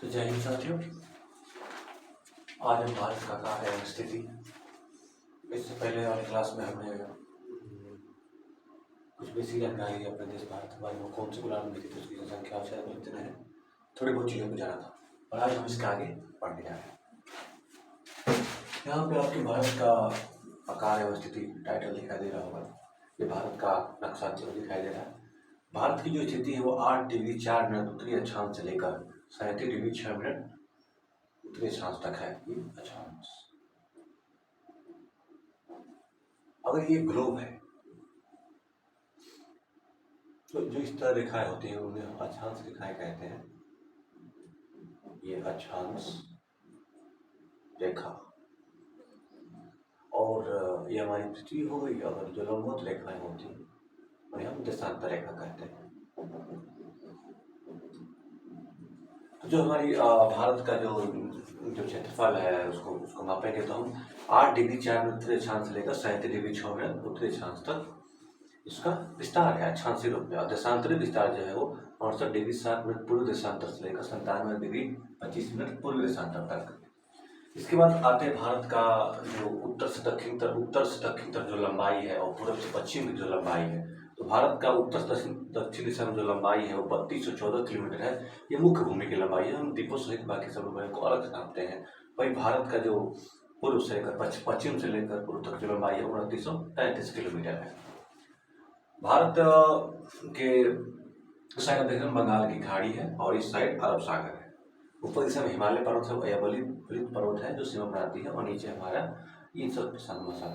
तो जय हिंद साथियों। आज हम भारत का कार्य एवं स्थिति। इससे पहले वाली क्लास में हमने कुछ बेसिक जानकारी अपने देश भारत के बारे में, कौन से गुलाम मिली थी, उसकी जनसंख्या कितने हैं, थोड़ी बहुत चीज़ों को जाना था। और आज हम इसके आगे पढ़ने जा रहे हैं। यहाँ पे आपके भारत का आकार एवं स्थिति टाइटल दिखाई दे रहा होगा। ये भारत का नक्शा दिखाई दे रहा है। भारत की जो स्थिति है वो 8 डिग्री 4 मिनट उत्तरी अक्षांश से लेकर 37 डिग्री 6 मिनट उत्तरी अक्षांश तक है। ये अक्षांश, अगर ये ग्लोब है तो जो इस तरह रेखाएं होती हैं उन्हें अक्षांश रेखाएं कहते हैं। ये अक्षांश रेखा, और ये हमारी पृथ्वी हो गई। अगर जो लंबवत रेखाएं होती हैं उन्हें हम देशांतर रेखा कहते हैं। तो जो हमारी भारत का जो क्षेत्रफल है उसको मापेंगे तो हम 8 डिग्री 4 मिनट उत्तरी अक्षांश से लेकर 37 डिग्री 6 मिनट उत्तरी अक्षांश तक इसका विस्तार है अक्षांशीय रूप में। और देशांतरी विस्तार जो है वो 68 डिग्री 7 मिनट पूर्व देशांतर से लेकर 97 डिग्री 25 मिनट पूर्व देशांतर तक। इसके बाद आते हैं भारत का जो उत्तर से दक्षिण तक जो लंबाई है और पूर्व से पश्चिम की जो लंबाई है। तो भारत का उत्तर से दक्षिण दिशा में जो लंबाई है वो 3214 किलोमीटर है। ये मुख्य भूमि की लंबाई है। हम द्वीपों सहित बाकी सब लंबाई को अलग से नापते हैं। वही भारत का जो पूर्व से लेकर पश्चिम से लेकर पूर्व तक जो लंबाई है 2933 किलोमीटर है। भारत के साइड देखें बंगाल की खाड़ी है और इस साइड अरब सागर है। ऊपर दिशा में हिमालय पर्वत है या बलित पर्वत है जो सीमा बनाती है, और नीचे हमारा इन सब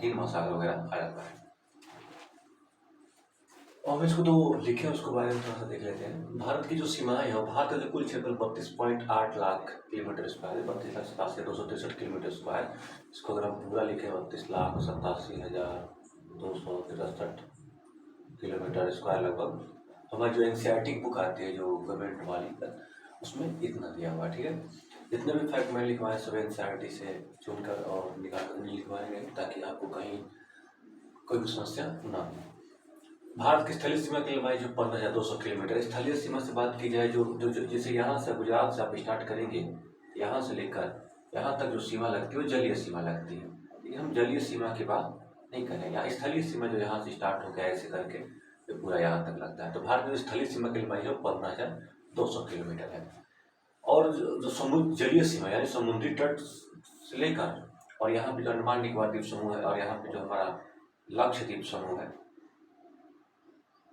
हिंद महासागर वगैरह आ जाता है। और हम इसको तो लिखे उसको बारे में थोड़ा सा देख लेते हैं। भारत की जो सीमाएं है, भारत का जो कुल क्षेत्रफल 32.8 लाख किलोमीटर स्क्वायर है, 32,87,263 किलोमीटर स्क्वायर। इसको अगर हम पूरा लिखें 32,87,263 किलोमीटर स्क्वायर लगभग। हमारी जो एनसीईआरटी बुक आती है जो गवर्नमेंट वाली, उसमें इतना दिया हुआ है। ठीक है, जितने भी फैक्ट मैंने लिखवाए सब एनसीईआरटी से चुनकर और निकाल कर लिखवाएंगे ताकि आपको कहीं कोई भी समस्या ना हो। भारत की स्थलीय सीमा की लंबाई जो 15,200 किलोमीटर। स्थलीय सीमा से बात की जाए जो जैसे यहाँ से गुजरात से आप स्टार्ट करेंगे, यहाँ से लेकर यहाँ तक जो सीमा लगती है वो जलीय सीमा लगती है। लेकिन हम जलीय सीमा की बात नहीं करेंगे। यहाँ स्थलीय सीमा जो यहाँ से स्टार्ट हो गया ऐसे करके तो पूरा यहाँ तक लगता है। तो भारत में स्थलीय सीमा की लंबाई है 15,200 किलोमीटर है। और जो समुद्र जलीय सीमा यानी समुद्री तट से लेकर और यहाँ पे जो अंडमान निकोबार द्वीप समूह है और यहाँ पे जो हमारा लक्षद्वीप समूह है,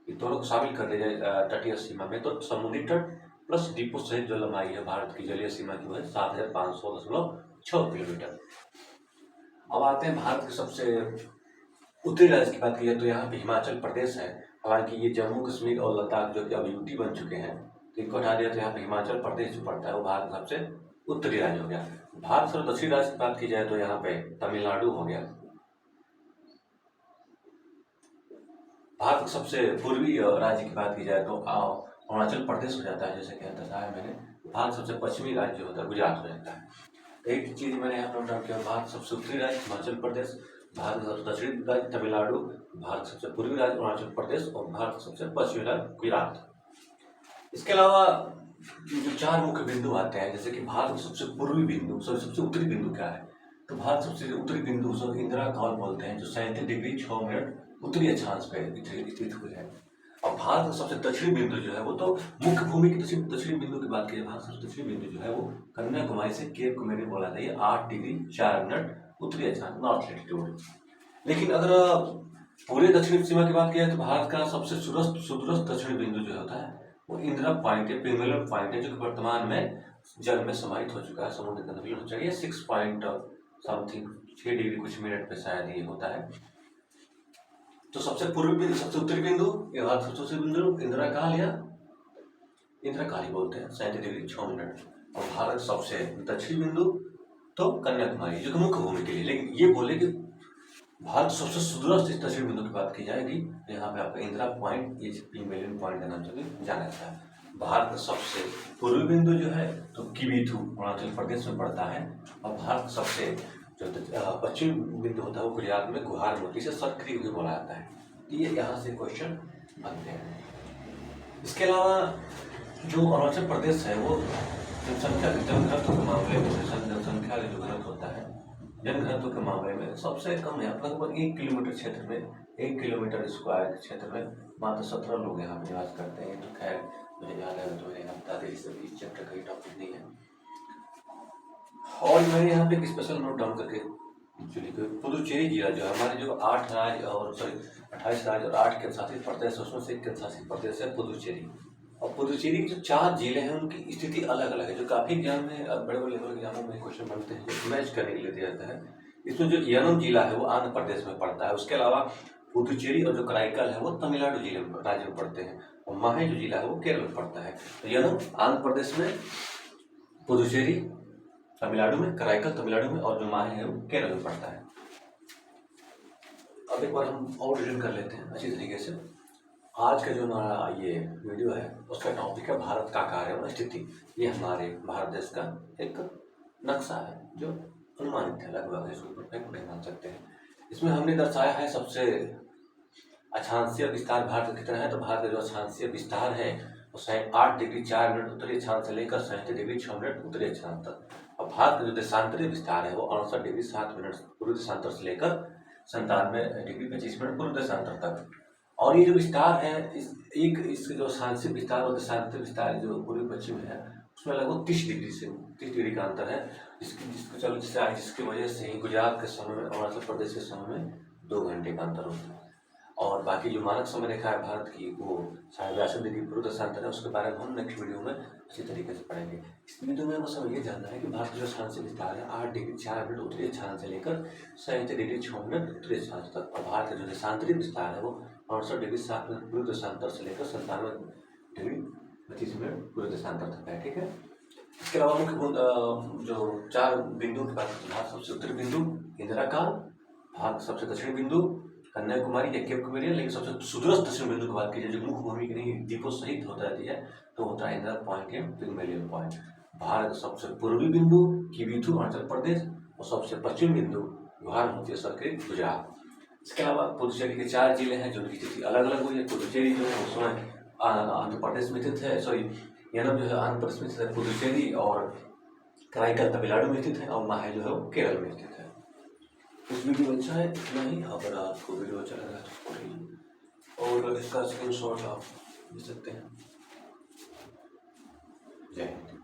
ये दोनों को शामिल कर दिया जाए तटीय सीमा में, तो समुद्री तट प्लस द्वीपों सहित जो लंबाई है भारत की जलीय सीमा की वो है 7,500.6 किलोमीटर। अब आते हैं भारत के सबसे उत्तरी राज्य की बात की जाए तो यहाँ पे हिमाचल प्रदेश है। हालांकि ये जम्मू कश्मीर और लद्दाख जो कि अब यूटी बन चुके हैं, तो इनको हटा दिया तो यहाँ पे हिमाचल प्रदेश जो पड़ता है वो भारत का सबसे उत्तरी राज्य हो गया। भारत से दक्षिणी राज्य की बात की जाए तो यहाँ पे तमिलनाडु हो गया। भारत के सबसे पूर्वी राज्य की बात की जाए तो अरुणाचल प्रदेश हो जाता है, जैसे कि दर्शाया मैंने। भारत सबसे पश्चिमी राज्य होता है गुजरात हो जाता है। एक चीज मैंने यहाँ पर नोट डाउन किया, भारत सबसे उत्तरी राज्य हिमाचल प्रदेश, भारत सबसे दक्षिणी राज्य तमिलनाडु, भारत सबसे पूर्वी राज्य अरुणाचल प्रदेश और भारत सबसे पश्चिमी राज्य गुजरात। इसके अलावा जो 4 मुख्य बिंदु आते हैं, जैसे कि भारत सबसे पूर्वी बिंदु सबसे उत्तरी बिंदु क्या है, तो भारत सबसे उत्तरी बिंदु उसको इंदिरा कॉल बोलते हैं, जो 37 डिग्री 6 मिनट उत्तरी अक्षांश पे स्थित हुई है। और भारत का सबसे दक्षिणी बिंदु जो है वो तो मुख्य भूमि की दक्षिणी बिंदु की बात की, भारत सबसे दक्षिणी बिंदु जो है वो कन्याकुमारी से केप को मैंने बोला था, ये 8 डिग्री 4 मिनट उत्तरी अक्षांश नॉर्थ लैटिट्यूड। लेकिन अगर पूरे दक्षिणी सीमा की बात की जाए तो भारत का सबसे सुदूरस्थ दक्षिणी बिंदु जो होता है वो इंदिरा पॉइंट है, पेंगुलम पॉइंट है, जो कि वर्तमान में जल में समाहित हो चुका है, समुद्र के अंदर विलीन हो चुका है। 6 पॉइंट समथिंग 6 डिग्री कुछ मिनट पे शायद ये होता है। तो सबसे पूर्वी बिंदु, सबसे उत्तरी बिंदु, भारत सबसे उत्तरी बिंदु इंदिरा काल या इंदिरा काल ही बोलते हैं, 37 डिग्री 6 मिनट। और भारत सबसे दक्षिणी बिंदु तो कन्याकुमारी, जो कि मुख्य भूमि के लिए। लेकिन ये बोले कि भारत सबसे सुदूरस्थ दक्षिणी बिंदु की बात की जाएगी, यहाँ पे आपका इंदिरा पॉइंट, ये पिंगमेलियन पॉइंट के नाम से भी जाना जाता है। भारत का सबसे पूर्वी बिंदु जो है तो किबीथू अरुणाचल प्रदेश में पड़ता है। और भारत सबसे जो पश्चिम बिंदु होता है वो गुजरात में गुहार मोती से सक्रिय भी बोला जाता है। ये यहाँ से क्वेश्चन बनते हैं। इसके अलावा जो अरुणाचल प्रदेश है वो जनसंख्या जनघनत्व के मामले में जनसंख्या जो घनत्व होता है, जनघनत्व के मामले में सबसे कम है। लगभग 1 किलोमीटर क्षेत्र में, 1 किलोमीटर स्क्वायर के क्षेत्र में मात्र 17 लोग यहाँ पे निवास करते हैं। तो खैर मुझे याद है तो मैंने बता दें, इस चैप्टर का ही टॉपिक नहीं है। और मैंने यहाँ पे एक स्पेशल नोट डाउन करके पुदुचेरी जिला जो है हमारे जो 8 राज्य और 28 राज्य और 8 केंद्र शासित प्रदेश है, उसमें से एक केंद्र शासित प्रदेश है पुदुचेरी। और पुदुचेरी की जो 4 जिले हैं उनकी स्थिति अलग अलग है, जो काफी एग्जाम में बड़े बड़े लेवल के एग्जामों में क्वेश्चन बनते हैं, जो मैच करने के लिए दिया जाता है। इसमें जो यनम जिला है वो आंध्र प्रदेश में पड़ता है। उसके अलावा पुदुचेरी और जो कराईकल है वो तमिलनाडु जिले में राज्य में पड़ते हैं, और माहे जो जिला है वो केरल में पड़ता है। तो यनम आंध्र प्रदेश में, पुदुचेरी तमिलनाडु में, कराईकल तमिलनाडु में, और जो माहे है वो केरल में पड़ता है। अब एक बार हम और रिविजन कर लेते हैं अच्छी तरीके से। आज का जो हमारा ये वीडियो है उसका टॉपिक है भारत का कार्य और स्थिति। ये हमारे भारत देश का एक नक्शा है जो अनुमानित है, लगभग इसको परफेक्ट नहीं मान सकते हैं। इसमें हमने दर्शाया है सबसे अक्षांशीय विस्तार भारत कितना है। तो भारत का जो अक्षांशीय विस्तार है वो 8 डिग्री 4 मिनट उत्तरी अक्षांश से लेकर 37 डिग्री 6 मिनट उत्तरी अक्षांश तक। और भारत का जो देशांतरीय विस्तार है वो 68 डिग्री 7 मिनट पूर्व देशांतर से लेकर 97 डिग्री 25 मिनट पूर्व देशांतर तक। और ये जो विस्तार है इसके जो अक्षांशीय विस्तार और देशांतरीय विस्तार जो पूर्वी पश्चिम है उसमें लगभग 30 डिग्री का अंतर है, जिसकी वजह से ही गुजरात के समय में, अरुणाचल प्रदेश के समय में 2 घंटे का अंतर होता है। और बाकी जो मानक समय रेखा है भारत की वो 62 डिग्री पूर्व देशांतर है, उसके बारे में हम नेक्स्ट वीडियो में अच्छी तरीके से पढ़ेंगे। इस वीडियो में बस हमें ये जानना है कि भारत का जो अक्षांशीय विस्तार है 8 डिग्री 4 मिनट उत्तरी अक्षांश से लेकर 37 डिग्री 6 मिनट उत्तरी अक्षांश तक। और भारत का जो देशांतरीय विस्तार है वो 68 डिग्री 7 मिनट पूर्व देशांतर से लेकर 97 डिग्री 25 मिनट पूर्व देशांतर तक है। ठीक है। इसके अलावा मुख्य जो 4 बिंदुओं की बात करते हैं, भारत सबसे उत्तरी बिंदु इंदिरा काल, भारत सबसे दक्षिणी बिंदु कन्याकुमारी या केप कमेरियन, लेकिन सबसे सुदूरस्थ दक्षिण बिंदु की बात कीजिए जो मुख्य भूमि की नहीं द्वीपों सहित होता रहती है तो होता है इंदिरा पॉइंट या पिग्मेलियन पॉइंट। भारत सबसे पूर्वी बिंदु किवीथु अरुणाचल प्रदेश, और सबसे पश्चिम बिंदु गुवाहाटी सर्किट गुजरात। इसके अलावा पुदुचेरी के 4 जिले हैं जो उनकी स्थिति अलग अलग हुई है। पुदुचेरी जो है उसमें आंध्र प्रदेश में स्थित है, यनम जो है आंध्र प्रदेश में स्थित है, पुदुचेरी और कराईकल तमिलनाडु में स्थित है, और माहे जो है वो केरल में स्थित है। इस वीडियो अच्छा है, इतना ही। अगर आपको वीडियो अच्छा लगा तो और इसका स्क्रीनशॉट आप ले सकते हैं। जय हिंद।